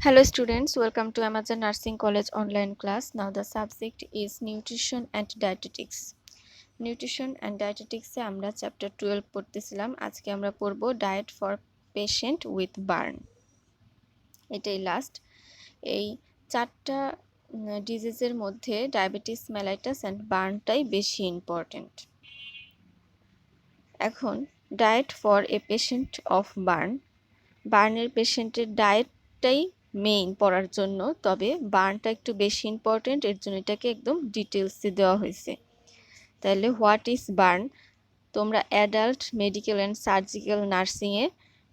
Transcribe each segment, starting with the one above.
Hello students, welcome to Amazon Nursing College online class. Now the subject is nutrition and dietetics. Nutrition and dietetics এ আমরা chapter 12 পড়তেছিলাম। আজকে আমরা পড়ব diet for patient with burn. এটাই last. এই চারটা ডিজিজের মধ্যে diabetes mellitus and বার্নটাই বেশি important. এখন diet for a patient of বার্নের পেশেন্টের ডায়েটটাই মেইন পড়ার জন্য, তবে বার্নটা একটু বেশি ইম্পর্টেন্ট, এর জন্য এটাকে একদম ডিটেলসে দেওয়া হয়েছে। তাহলে হোয়াট ইজ বার্ন? তোমরা অ্যাডাল্ট মেডিকেল অ্যান্ড সার্জিক্যাল নার্সিংয়ে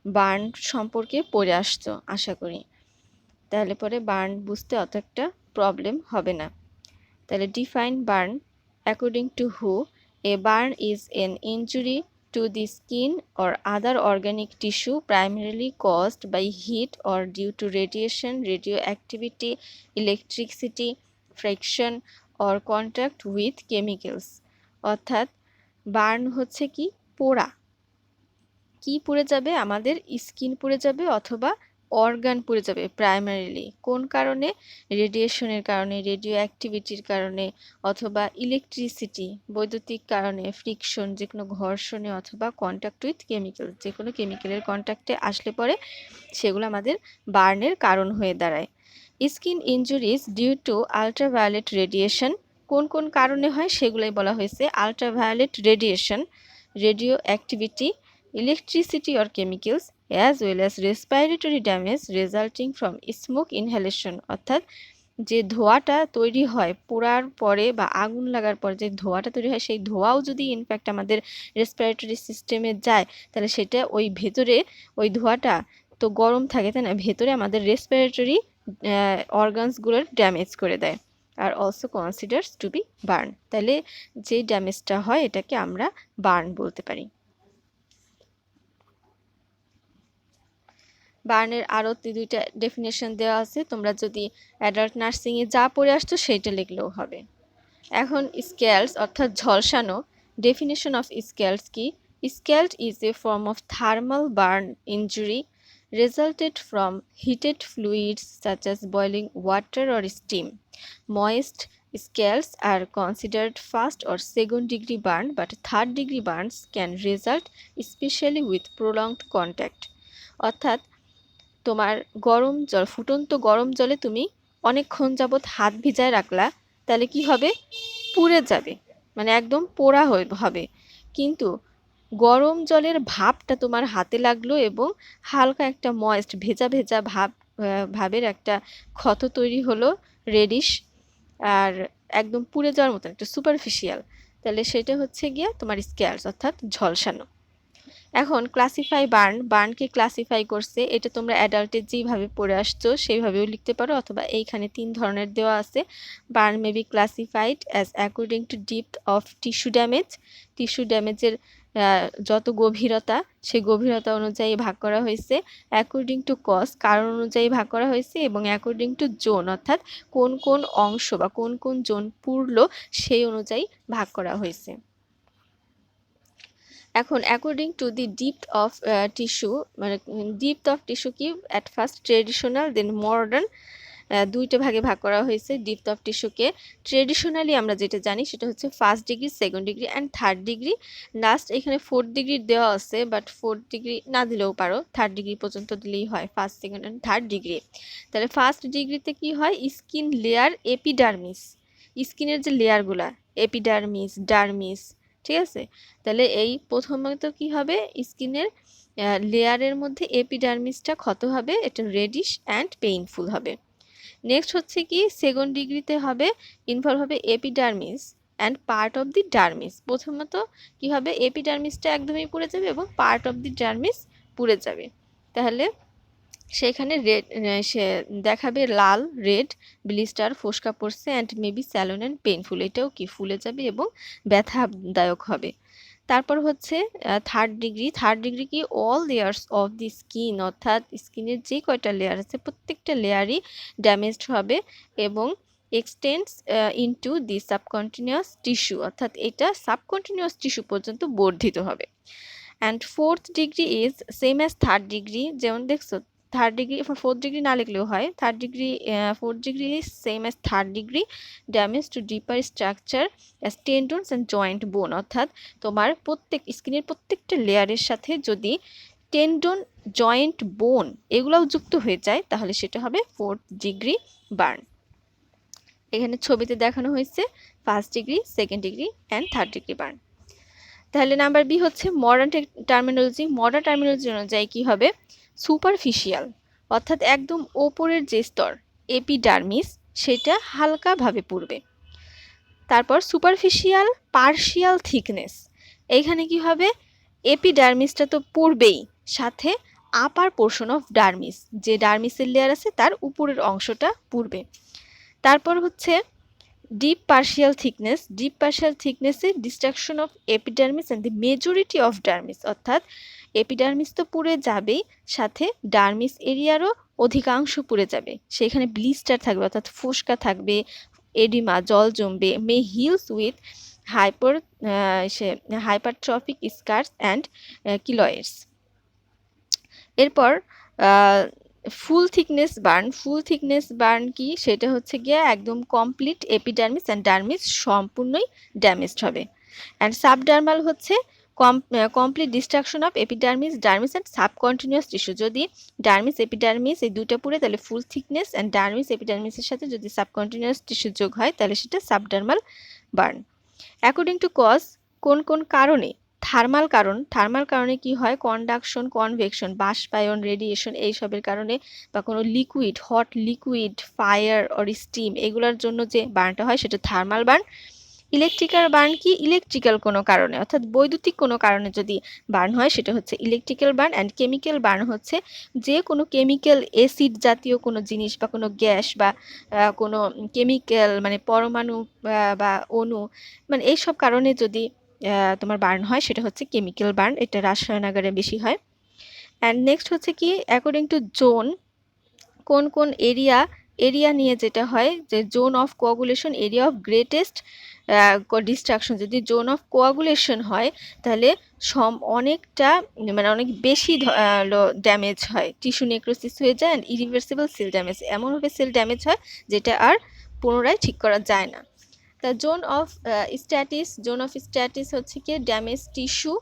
বার্ন সম্পর্কে পড়ে আসছো আশা করি, তাহলে পরে বার্ন বুঝতে অত একটা প্রবলেম হবে না। তাহলে define burn according two who, A burn is an injury to the skin or other organic tissue primarily caused by heat or due to radiation, radioactivity, electricity, friction or contact with chemicals. অর্থাৎ burn হচ্ছে কি পোড়া। কি পুড়ে যাবে? আমাদের skin পুড়ে যাবে অথবা অর্গান পুড়ে যাবে প্রাইমারিলি। কোন কারণে? রেডিয়েশনের কারণে, রেডিও অ্যাক্টিভিটির কারণে, অথবা ইলেকট্রিসিটি বৈদ্যুতিক কারণে, ফ্রিকশন যে কোনো ঘর্ষণে, অথবা কন্ট্যাক্ট উইথ কেমিক্যাল যে কোনো কেমিক্যালের কন্ট্যাক্টে আসলে পরে সেগুলো আমাদের বার্নের কারণ হয়ে দাঁড়ায়। Skin injuries due to ultraviolet radiation কোন কোন কারণে হয় সেগুলোই বলা হয়েছে। Ultraviolet radiation, radioactivity, electricity or chemicals, as well as respiratory damage resulting from smoke inhalation। অর্থাৎ যে ধোঁয়াটা তৈরি হয় পোড়ার পরে বা আগুন লাগার পরে যে ধোঁয়াটা তৈরি হয়, সেই ধোঁয়াও যদি ইনফ্যাক্ট আমাদের রেসপিরেটরি সিস্টেমে যায়, তাহলে সেটা ওই ভেতরে ওই ধোঁয়াটা তো গরম থাকে, তাই না, ভেতরে আমাদের রেসপিরেটরি অর্গানসগুলোর ড্যামেজ করে দেয়। আর also considers to be burn. তাহলে যে ড্যামেজটা হয় এটাকে আমরা বার্ন বলতে পারি। বার্নের আরও দুইটা ডেফিনেশন দেওয়া আছে, তোমরা যদি অ্যাডাল্ট নার্সিংয়ে যা পড়ে আসছো সেইটা লিখলেও হবে। এখন স্ক্যাল্ডস অর্থাৎ ঝলসানো। ডেফিনেশন অফ স্ক্যাল্ডস কি? Scald is a form of thermal burn injury resulted from heated fluids such as boiling water or steam. Moist scalds are considered first or second degree burn, but third degree burns can result especially with prolonged contact. অর্থাৎ তোমার গরম জল, ফুটন্ত গরম জলে তুমি অনেকক্ষণ যাবৎ হাত ভিজায় রাখলা, তাহলে কি হবে? পুড়ে যাবে, মানে একদম পোড়া হবে। কিন্তু গরম জলের ভাবটা তোমার হাতে লাগলো এবং হালকা একটা ময়েস্ট ভেজা ভেজা ভাবের একটা ক্ষত তৈরি হলো, রেডিশ, আর একদম পুড়ে যাওয়ার মতো একটা সুপারফিশিয়াল, তাহলে সেটা হচ্ছে গিয়া তোমার স্ক্যালস অর্থাৎ ঝলসানো। এখন ক্লাসিফাই বার্নকে ক্লাসিফাই করছে, এটা তোমরা অ্যাডাল্টে যেভাবে পড়ে আসছো সেইভাবেও লিখতে পারো, অথবা এইখানে 3 ধরনের দেওয়া আছে। Burn may be classified as according to depth of tissue damage, tissue ড্যামেজের যত গভীরতা সেই গভীরতা অনুযায়ী ভাগ করা হয়েছে। অ্যাকর্ডিং টু কজ, কারণ অনুযায়ী ভাগ করা হয়েছে, এবং অ্যাকর্ডিং টু জোন অর্থাৎ কোন কোন অংশ বা কোন কোন জোন পুরলো সেই অনুযায়ী ভাগ করা হয়েছে। এখন according to the depth of tissue, মানে ডিপথ অফ টিস্যু কি at first traditional then modern, দুইটা ভাগে ভাগ করা হয়েছে ডিপথ অফ টিস্যুকে। ট্রেডিশনালি আমরা যেটা জানি সেটা হচ্ছে first degree, second degree and third degree. Last এখানে 4th ডিগ্রি দেওয়া আছে, বাট 4th ডিগ্রি না দিলেও পারো, 3rd ডিগ্রি পর্যন্ত দিলেই হয়, first, second and third degree. তাহলে ফার্স্ট ডিগ্রিতে কি হয়? স্কিন লেয়ার, এপিডার্মিস, স্কিনের যে লেয়ারগুলা, এপিডার্মিস, ডার্মিস, ঠিক আছে। তাহলে এই প্রথমত কি হবে? স্কিনের লেয়ারের মধ্যে এপিডার্মিসটা ক্ষত হবে, এটা রেডিশ অ্যান্ড পেইনফুল হবে। নেক্সট হচ্ছে কি সেকেন্ড ডিগ্রিতে হবে, ইনভলভ হবে epidermis and part of the dermis. প্রথমত কি হবে? এপিডার্মিসটা একদমই পুড়ে যাবে এবং পার্ট অফ দি ডার্মিস পুড়ে যাবে। তাহলে সেখানে রেড সে দেখাবে লাল, রেড, ব্লিস্টার, ফোসকা পড়ছে, and maybe salon and painful, এটাও কি ফুলে যাবে এবং ব্যথাদায়ক হবে। তারপর হচ্ছে থার্ড ডিগ্রি কি? All layers of the skin, অর্থাৎ স্কিনের যে কয়টা লেয়ার আছে প্রত্যেকটা লেয়ারই ড্যামেজড হবে এবং extends into the subcutaneous tissue, অর্থাৎ এটা সাবকন্টিনিউয়াস টিস্যু পর্যন্ত বর্ধিত হবে। And fourth degree is same as third degree, যেমন দেখছো থার্ড ডিগ্রি, ফোর্থ ডিগ্রি না লিখলেও হয়। Third degree, fourth degree same as third degree damage to deeper structure as tendons and joint bone, অর্থাৎ তোমার প্রত্যেক স্কিনের প্রত্যেকটা লেয়ারের সাথে যদি টেন্ডন, জয়েন্ট, বোন এগুলোও যুক্ত হয়ে যায় তাহলে সেটা হবে ফোর্থ ডিগ্রি বার্ন। এখানে ছবিতে দেখানো হয়েছে first degree, second degree and third degree burn. তাহলে নাম্বার বি হচ্ছে মডার্ন টার্মিনোলজি। মডার্ন টার্মিনোলজি অনুযায়ী কী হবে, সুপারফিশিয়াল অর্থাৎ একদম ওপরের যে স্তর এপিডার্মিস সেটা হালকাভাবে পুড়বে। তারপর সুপারফিশিয়াল পার্শিয়াল থিকনেস, এইখানে কি হবে, এপিডার্মিসটা তো পুড়বেই, সাথে আপার পোর্শন অফ ডার্মিস, যে ডার্মিসের লেয়ার আছে তার উপরের অংশটা পুড়বে। তারপর হচ্ছে deep partial thickness. Deep partial থিকনেসে destruction of epidermis and the majority of dermis, অর্থাৎ এপিডার্মিস তো পুড়ে যাবেই, সাথে ডার্মিস এরিয়ারও অধিকাংশ পুড়ে যাবে, সেখানে ব্লিস্টার থাকবে অর্থাৎ ফোস্কা থাকবে, এডিমা জল জমবে, may heals with hypertrophic scars and keloids. এরপর full thickness burn. Full thickness burn কি, সেটা হচ্ছে গিয়ে একদম কমপ্লিট এপিডার্মিস অ্যান্ড ডার্মিস সম্পূর্ণই ড্যামেজড হবে। অ্যান্ড সাবডার্মাল হচ্ছে complete destruction of epidermis, dermis and subcutaneous tissue. যদি ডার্মিস এপিডার্মিস এই দুটো পুড়ে তাহলে ফুল থিকনেস, অ্যান্ড ডার্মিস এপিডার্মিসের সাথে যদি সাবকন্টিনিউয়াস টিস্যু যোগ হয় তাহলে সেটা subdermal burn. According to cause, কোন কোন কারণে, থার্মাল কারণ, থার্মাল কারণে কি হয়, কন্ডাকশন, কনভেকশন, বাষ্পায়ন, রেডিয়েশন এইসবের কারণে, বা কোনো liquid, hot liquid, fire or steam এগুলোর জন্য যে বার্নটা হয় সেটা থার্মাল বার্ন। ইলেকট্রিক্যাল বার্ন কি, ইলেকট্রিক্যাল কোনো কারণে অর্থাৎ বৈদ্যুতিক কোনো কারণে যদি বার্ন হয় সেটা হচ্ছে electrical burn. And chemical burn হচ্ছে যে কোনো কেমিক্যাল অ্যাসিড জাতীয় কোনো জিনিস বা কোনো গ্যাস বা কোনো কেমিক্যাল মানে পরমাণু বা অণু, মানে এইসব কারণে যদি তোমার বার্ন হয় সেটা হচ্ছে কেমিক্যাল বার্ন, এটা রাসায়নাগারে বেশি হয়। অ্যান্ড নেক্সট হচ্ছে কি, অ্যাকর্ডিং টু জোন, কোন কোন এরিয়া নিয়ে যেটা হয় যে zone of coagulation, area of greatest destruction. যদি জোন অফ কোয়াগুলেশন হয় তাহলে অনেকটা মানে অনেক বেশি ড্যামেজ হয়, টিস্যু নেক্রোসিস হয়ে যায়, অ্যান্ড ইরিভার্সিবল সেল ড্যামেজ, এমনভাবে সেল ড্যামেজ হয় যেটা আর পুনরায় ঠিক করা যায় না। তা জোন অফ স্ট্যাটিস, জোন অফ স্ট্যাটিস হচ্ছে কি damage tissue,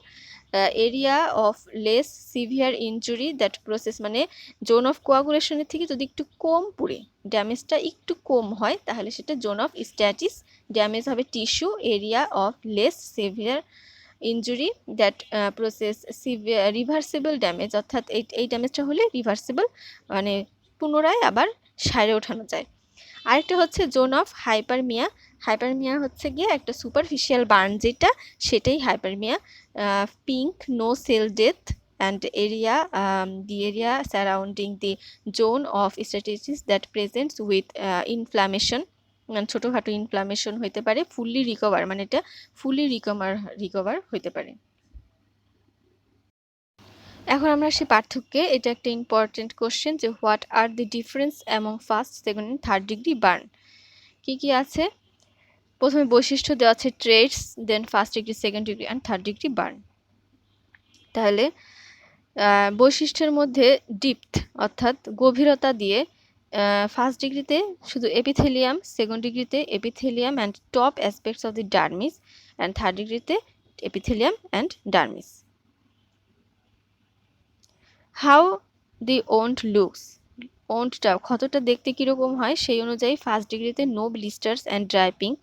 area of less severe injury that process, মানে জোন অফ কোয়াগুলেশনের থেকে যদি একটু কম পুড়ে, ড্যামেজটা একটু কম হয় তাহলে সেটা জোন অফ স্ট্যাটিস। ড্যামেজ হবে tissue, area of less severe injury that process reversible damage, অর্থাৎ এই ড্যামেজটা হলে রিভার্সিবল, মানে পুনরায় আবার সারে ওঠানো যায়। আরেকটা হচ্ছে জোন অফ হাইপারমিয়া। হাইপারমিয়া হচ্ছে গিয়ে একটা সুপারফিশিয়াল বার্ন যেটা, সেটাই hyperemia. Pink, no cell death and area, the area surrounding the zone of stasis that presents with inflammation, ছোটোখাটো ইনফ্লামেশন হইতে পারে, ফুললি রিকভার, মানে এটা ফুললি রিকভার হইতে পারে। এখন আমরা আসি পার্থক্যে। এটা একটা ইম্পর্টেন্ট কোশ্চেন যে what are the difference among first, second and third degree burn. কী কী আছে, প্রথমে বৈশিষ্ট্য দেওয়া আছে traits, then first degree, second degree and third degree burn. তাহলে বৈশিষ্ট্যের মধ্যে ডিপথ অর্থাৎ গভীরতা দিয়ে, ফার্স্ট ডিগ্রিতে শুধু এপিথেলিয়াম, সেকেন্ড ডিগ্রিতে epithelium and top aspects of the dermis, and third ডিগ্রিতে epithelium and dermis. How the wound looks, ওন্ডটা ক্ষতটা দেখতে কীরকম হয় সেই অনুযায়ী ফার্স্ট ডিগ্রিতে no blisters and dry pink,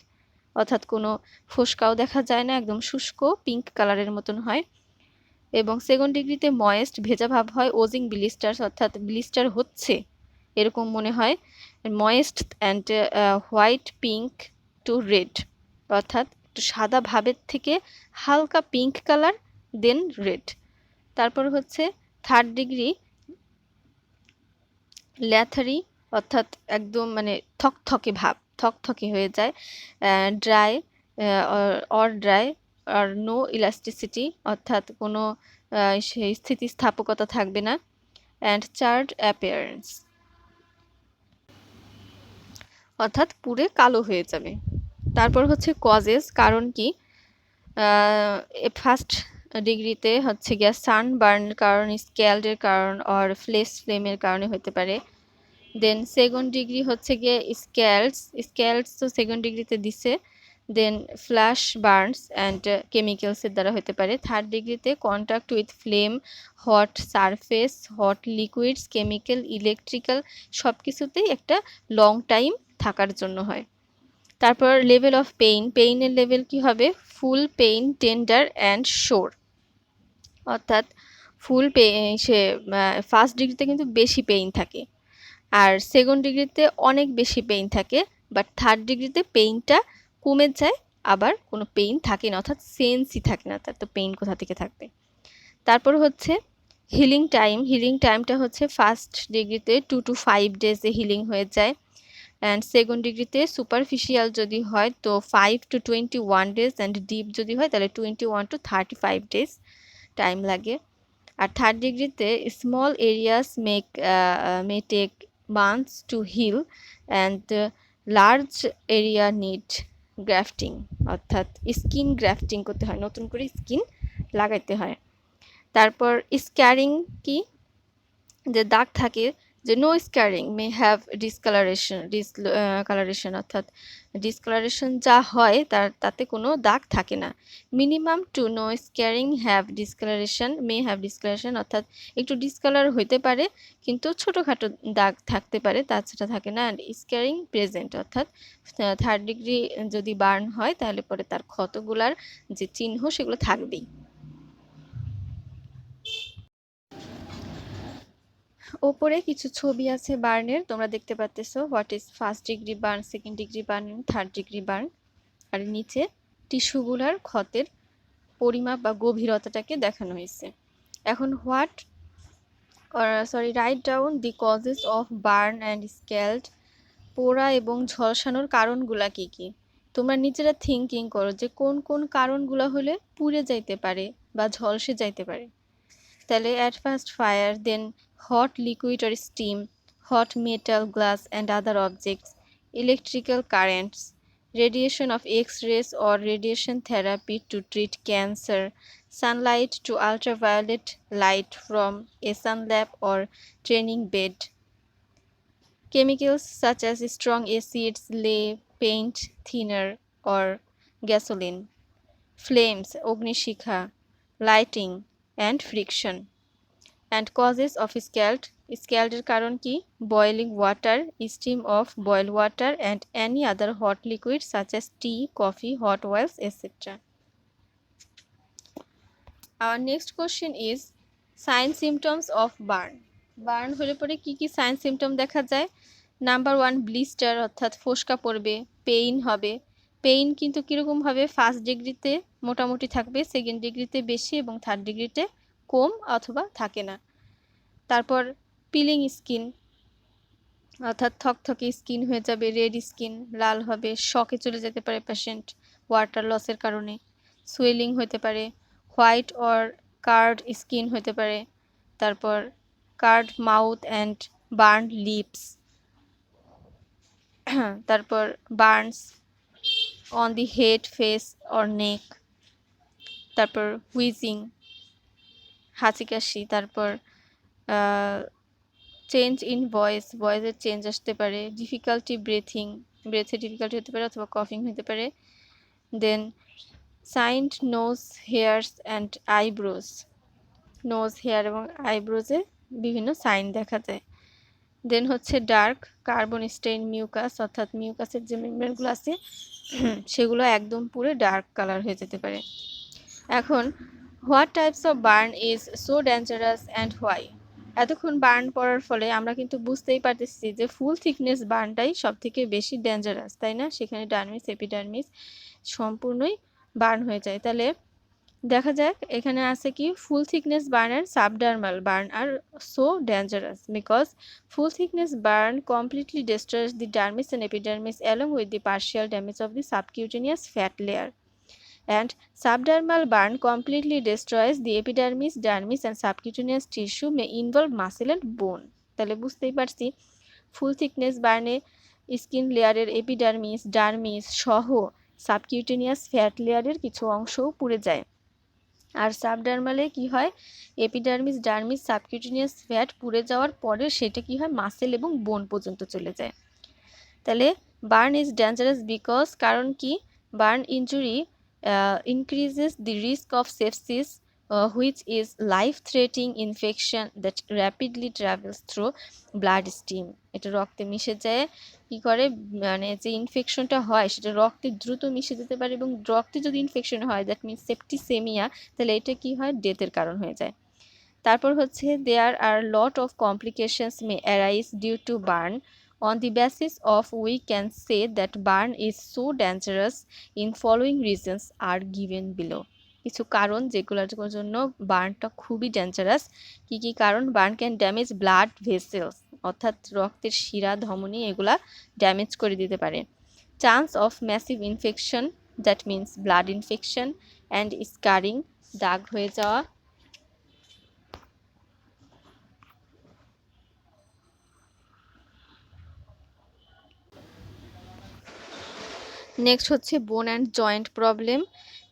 অর্থাৎ কোনো ফোস্কাও দেখা যায় না, একদম শুষ্ক পিঙ্ক কালারের মতন হয়। এবং সেকেন্ড ডিগ্রিতে ময়েস্ট, ভেজা ভাব হয়, ওজিং ব্লিস্টার্স অর্থাৎ ব্লিস্টার হচ্ছে এরকম মনে হয়, moist and white pink to red, অর্থাৎ একটু সাদা ভাবের থেকে হালকা পিঙ্ক কালার দেন রেড। তারপর হচ্ছে থার্ড ডিগ্রি ল্যাথারি, অর্থাৎ একদম মানে থকথকে ভাব, থকথকে হয়ে যায়, ড্রাই ড্রাই আর নো ইলাস্টিসিটি, অর্থাৎ কোনো সেই স্থিতিস্থাপকতা থাকবে না, অ্যান্ড চার্ড অ্যাপিয়ারেন্স, অর্থাৎ পুরে কালো হয়ে যাবে। তারপর হচ্ছে কজেস, কারণ কি, ফার্স্ট ডিগ্রিতে হচ্ছে গিয়া সানবার্নের কারণ, স্ক্যাল্ডের কারণ অর ফ্লেশ ফ্লেমের কারণে হতে পারে। দেন সেকেন্ড ডিগ্রি হচ্ছে গিয়ে স্ক্যাল্ডস তো সেকেন্ড ডিগ্রিতে দিছে। দেন ফ্ল্যাশ বার্নস অ্যান্ড কেমিক্যালসের দ্বারা হতে পারে। থার্ড ডিগ্রিতে contact with flame, hot surface, hot liquids, chemical, electrical সব কিছুতেই একটা লং টাইম থাকার জন্য হয়। তারপর লেভেল অফ পেইনের লেভেল কি হবে? ফুল পেইন, টেন্ডার অ্যান্ড শোর। অর্থাৎ ফুল সে ফার্স্ট ডিগ্রিতে কিন্তু বেশি পেইন থাকে, আর সেকেন্ড ডিগ্রিতে অনেক বেশি পেইন থাকে, বাট থার্ড ডিগ্রিতে পেইনটা কমে যায়, আবার কোনো পেইন থাকে না, অর্থাৎ সেন্সই থাকে না, তার তো পেইন কোথা থেকে থাকবে। তারপর হচ্ছে হিলিং টাইমটা হচ্ছে ফার্স্ট ডিগ্রিতে 2 to 5 ডেজে হিলিং হয়ে যায়, অ্যান্ড সেকেন্ড ডিগ্রিতে সুপারফিশিয়াল যদি হয় তো 5 to 21 ডেজ, অ্যান্ড ডিপ যদি হয় তাহলে 21 to 35 ডেজ টাইম লাগে। আর থার্ড ডিগ্রিতে small areas may take months to heal, and large area need grafting, অর্থাৎ স্কিন গ্রাফটিং করতে হয়, নতুন করে স্কিন লাগাইতে হয়। তারপর স্ক্যারিং কি? যে দাগ থাকে, যে no scarring may have discoloration, অর্থাৎ ডিসকালারেশন যা হয় তাতে কোনো দাগ থাকে না। Minimum to no scarring may have discoloration, অর্থাৎ একটু ডিসকালার হইতে পারে কিন্তু ছোটোখাটো দাগ থাকতে পারে, তাছাড়া থাকে না। অ্যান্ড স্ক্যারিং প্রেজেন্ট, অর্থাৎ থার্ড ডিগ্রি যদি বার্ন হয় তাহলে পরে তার ক্ষতগুলার যে চিহ্ন সেগুলো থাকবেই। ওপরে কিছু ছবি আছে বার্নের, তোমরা দেখতে পাচ্তেছো what is first degree burn, second degree burn, third degree burn. আর নিচে টিস্যুগুলার ক্ষতের পরিমাপ বা গভীরতাটাকে দেখানো হয়েছে। এখন write down the causes of burn and scald. পোড়া এবং ঝলসানোর কারণগুলা কি কি? তোমরা নিজেরা থিঙ্কিং করো যে কোন কোন কারণগুলা হলে পুড়ে যাইতে পারে বা ঝলসে যাইতে পারে। তাহলে at first fire, then hot liquid or steam, hot metal, glass and other objects, electrical currents, radiation of X-rays or radiation therapy to treat cancer, sunlight to ultraviolet light from a sun lamp or training bed, chemicals such as strong acids, lay, paint, thinner or gasoline, flames, ognishikha, lighting and friction. And causes of scalded কারণ কি? boiling water, steam of boiled water and any other hot liquid such as tea, coffee, hot oils, etc. Our next question is sign symptoms of burn হলে পরে কি কি sign symptom দেখা যায়? Number 1 blister, অর্থাৎ ফোসকা পড়বে, পেইন হবে। Pain কিন্তু কীরকম হবে? ফার্স্ট ডিগ্রিতে মোটামুটি থাকবে, সেকেন্ড ডিগ্রিতে বেশি এবং থার্ড ডিগ্রিতে কম অথবা থাকে না। তারপর পিলিং স্কিন, অর্থাৎ থকথকে স্কিন হয়ে যাবে, রেড স্কিন, লাল হবে, শকে চলে যেতে পারে পেশেন্ট ওয়াটার লসের কারণে। সুয়েলিং হতে পারে, হোয়াইট অর কার্ড স্কিন হতে পারে। তারপর card mouth and burn lips. তারপর burns on the head, face or neck. তারপর হুইজিং, হাঁচি কাশি। তারপর চেঞ্জ ইন ভয়েসের চেঞ্জ আসতে পারে, ডিফিকাল্টি ব্রেথে ডিফিকাল্টি হতে পারে অথবা কফিং হতে পারে। Then singed nose hairs and eyebrows, nose hair এবং আইব্রোজে বিভিন্ন সাইন দেখা যায়। দেন হচ্ছে ডার্ক কার্বন স্টেইন মিউকাস, অর্থাৎ মিউকাসের যে মেমব্রেনগুলো আছে সেগুলো একদম পুরো ডার্ক কালার হয়ে যেতে পারে। এখন what types of burn is so dangerous and why? এতক্ষণ বার্ন পড়ার ফলে আমরা কিন্তু বুঝতেই পারতেছি যে ফুল থিকনেস বার্নটাই সব থেকে বেশি ডেঞ্জারাস, তাই না? সেখানে ডার্মিস এপিডার্মিস সম্পূর্ণই বার্ন হয়ে যায়। তাহলে দেখা যাক এখানে আছে কি, ফুল থিকনেস বার্ন আর subdermal burn are so dangerous because full thickness burn completely destroys the dermis and epidermis along with the partial damage of the subcutaneous fat layer, and subdermal burn completely destroys the epidermis, dermis and subcutaneous tissue, may involve muscle and bone. তাহলে বুঝতেই পারছি ফুল thickness বার্নে skin লেয়ারের epidermis, dermis সহ subcutaneous fat লেয়ারের কিছু অংশও পুড়ে যায়। আর সাবডার্মালে কি হয়, এপিডার্মিস, ডার্মিস, সাবকিউটেনিয়াস ফ্যাট পুড়ে যাওয়ার পরে সেটা কি হয়, মাসেল এবং বোন পর্যন্ত চলে যায়। তাহলে বার্ন ইজ ডেঞ্জারাস বিকজ, কারণ কি, burn injury increases the risk of sepsis which is life threatening infection that rapidly travels through blood stream. এটা রক্তে মিশে যায়, কি করে, মানে যে ইনফেকশনটা হয় সেটা রক্তে দ্রুত মিশে যেতে পারে, এবং রক্তে যদি ইনফেকশন হয় দ্যাট মিনস সেপ্টিসেমিয়া, তাহলে এটা কি হয়, ডেথের কারণ হয়ে যায়। তারপর হচ্ছে there are lot of complications may arise due to burn. On the basis of we can say that burn is so dangerous in following reasons are given below. কিছু কারণ যেগুলোর জন্য বার্নটা খুবই ডেঞ্জারাস। কি কি কারণ? Burn can damage blood vessels, অর্থাৎ রক্তের শিরা ধমনী এগুলা ড্যামেজ করে দিতে পারে। Chance of massive infection, that means blood infection, and scarring, দাগ হয়ে যাওয়া। নেক্সট হচ্ছে bone and joint problem.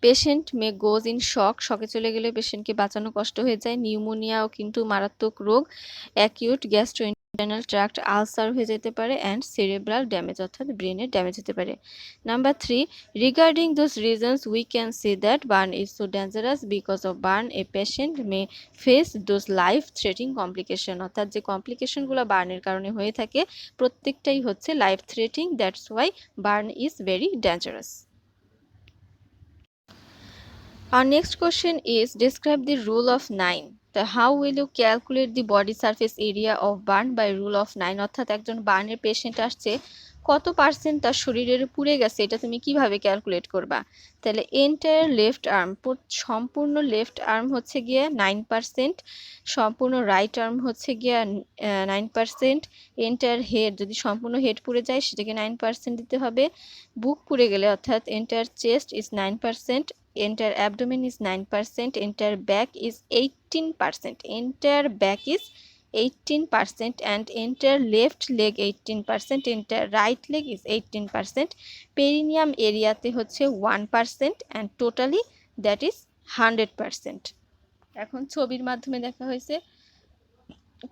Patient may goes in shock, শকে চলে গেলে পেশেন্টকে বাঁচানো কষ্ট হয়ে যায়। নিউমোনিয়াও কিন্তু মারাত্মক রোগ। অ্যাকিউট গ্যাস্ট্রোইন্টেস্টাইনাল ট্র্যাক্ট আলসার হয়ে যেতে পারে, অ্যান্ড সেরেব্রাল ড্যামেজ, অর্থাৎ ব্রেনের ড্যামেজ হতে পারে। Number 3, regarding those reasons we can say that burn is so dangerous because of burn a patient May face those life threatening complication, অর্থাৎ যে কমপ্লিকেশনগুলো বার্নের কারণে হয়ে থাকে প্রত্যেকটাই হচ্ছে life threatening, that's why burn is very dangerous. Our next question is describe the rule of 9. How will you calculate the body surface area of burn by rule of 9? অর্থাৎ একজন বার্নের patient আসছে, কত পার্সেন্ট তার শরীরের পুড়ে গেছে এটা তুমি কিভাবে ক্যালকুলেট করবা? তাহলে এন্টায়ার লেফট আর্ম, সম্পূর্ণ লেফট আর্ম হচ্ছে গিয়ে 9%, সম্পূর্ণ রাইট আর্ম হচ্ছে গিয়ে 9%, এন্টায়ার হেড, যদি সম্পূর্ণ হেড পুড়ে যায় সেটাকে 9% দিতে হবে। বুক পুড়ে গেলে অর্থাৎ entire chest is 9%, entire abdomen is 9%, entire back is 18%, entire back is 18%, and entire left leg 18%, entire right leg is 18%, perineum এরিয়াতে হচ্ছে 1%, and totally that is 100%. এখন ছবির মাধ্যমে দেখা হয়েছে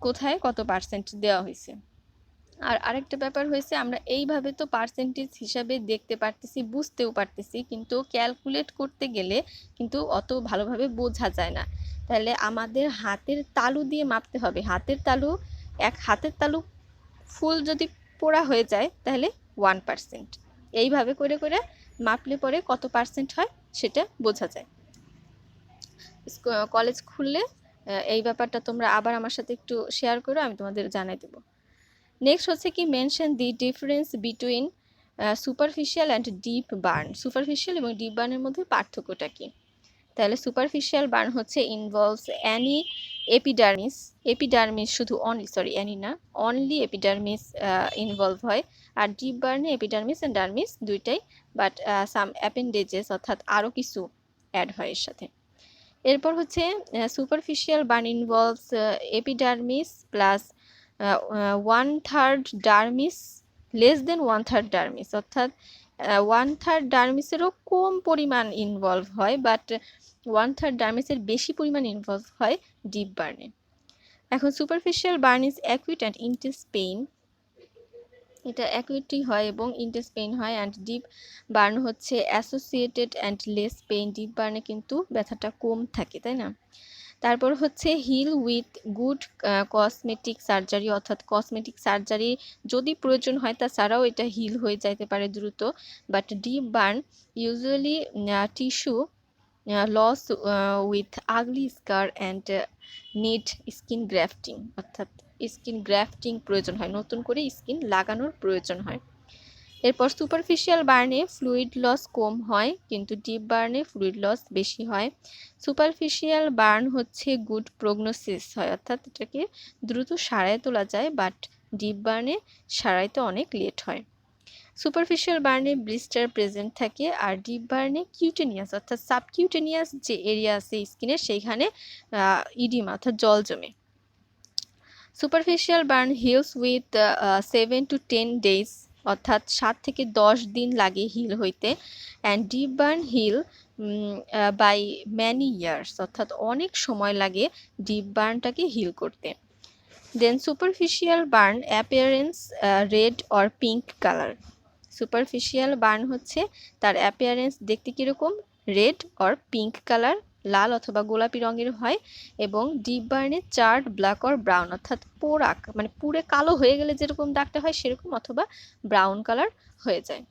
কোথায় কত পার্সেন্ট দেওয়া হয়েছে। আর আরেকটা ব্যাপার হয়েছে, আমরা এইভাবে তো পার্সেন্টেজ হিসাবে দেখতে পারতেছি, বুঝতেও পারতেছি, কিন্তু ক্যালকুলেট করতে গেলে কিন্তু অত ভালোভাবে বোঝা যায় না। তাহলে আমাদের হাতের তালু দিয়ে মাপতে হবে। হাতের তালু ফুল যদি পোড়া হয়ে যায় তাহলে 1%। এইভাবে করে করে মাপলে পরে কত পার্সেন্ট হয় সেটা বোঝা যায়। কলেজ খুললে এই ব্যাপারটা তোমরা আবার আমার সাথে একটু শেয়ার করো, আমি তোমাদের জানাই দেবো। নেক্সট হচ্ছে কি, mention the difference between superficial and deep burn. Superficial এবং ডিপ বার্নের মধ্যে পার্থক্যটা কি? তাহলে সুপারফিশিয়াল বার্ন হচ্ছে ইনভলভস অ্যানি এপিডার্মিস শুধু অনলি এপিডার্মিস ইনভলভ হয়। আর ডিপ বার্নে এপিডার্মিস অ্যান্ড ডার্মিস দুইটাই, বাট সাম অ্যাপেন্ডেজেস অর্থাৎ আরও কিছু অ্যাড হয় এর সাথে। এরপর হচ্ছে superficial burn involves epidermis plus 1/3 dermis, less than 1/3 dermis, অর্থাৎ 1/3 ডার্মিসেরও কম পরিমাণ ইনভলভ হয়, বাট 1/3 ডার্মিসের বেশি পরিমাণ ইনভলভ হয় ডিপ বার্নে। এখন superficial burn is acute and intense pain, এটা অ্যাকুইটই হয় এবং ইন্টেন্স পেইন হয়। অ্যান্ড ডিপ বার্ন হচ্ছে associated and less pain, deep বার্নে কিন্তু ব্যথাটা কম থাকে, তাই না? তারপর হচ্ছে heal with good cosmetic surgery, অর্থাৎ কসমেটিক সার্জারি যদি প্রয়োজন হয় তাছাড়াও এটা হিল হয়ে যাইতে পারে দ্রুত। But deep burn usually tissue loss with ugly scar and need skin grafting, অর্থাৎ স্কিন গ্রাফটিং প্রয়োজন হয়, নতুন করে স্কিন লাগানোর প্রয়োজন হয়। এরপর সুপারফিশিয়াল বার্নে ফ্লুইড লস কম হয়, কিন্তু ডিপ বার্নে ফ্লুইড লস বেশি হয়। সুপারফিশিয়াল বার্ন হচ্ছে গুড প্রগনোসিস হয়, অর্থাৎ এটাকে দ্রুত সারায় তোলা যায়, বাট ডিপ বার্নে সারাইতে অনেক লেট হয়। সুপারফিশিয়াল বার্নে ব্লিস্টার প্রেজেন্ট থাকে, আর ডিপ বার্নে কিউটেনিয়াস অর্থাৎ সাবকিউটেনিয়াস যে এরিয়া আছে স্কিনের সেইখানে ইডিমা অর্থাৎ জল জমে। Superficial burn hills with 7 to 10 days, অর্থাৎ 7 থেকে 10 দিন লাগে হিল হইতে। And deep burn heal by many years, অর্থাৎ অনেক সময় লাগে ডিপ বার্নটাকে হিল করতে। Then superficial burn appearance red or pink colour. Superficial burn হচ্ছে তার অ্যাপিয়ারেন্স দেখতে কীরকম, রেড অর পিঙ্ক কালার, লাল অথবা গোলাপি রঙের হয়, এবং ডিপ বার্নে চার্ড ব্ল্যাক অর ব্রাউন, অর্থাৎ পোড়া মানে পুড়ে কালো হয়ে গেলে যেরকম দাগটা হয় সেরকম, অথবা ব্রাউন কালার হয়ে যায়।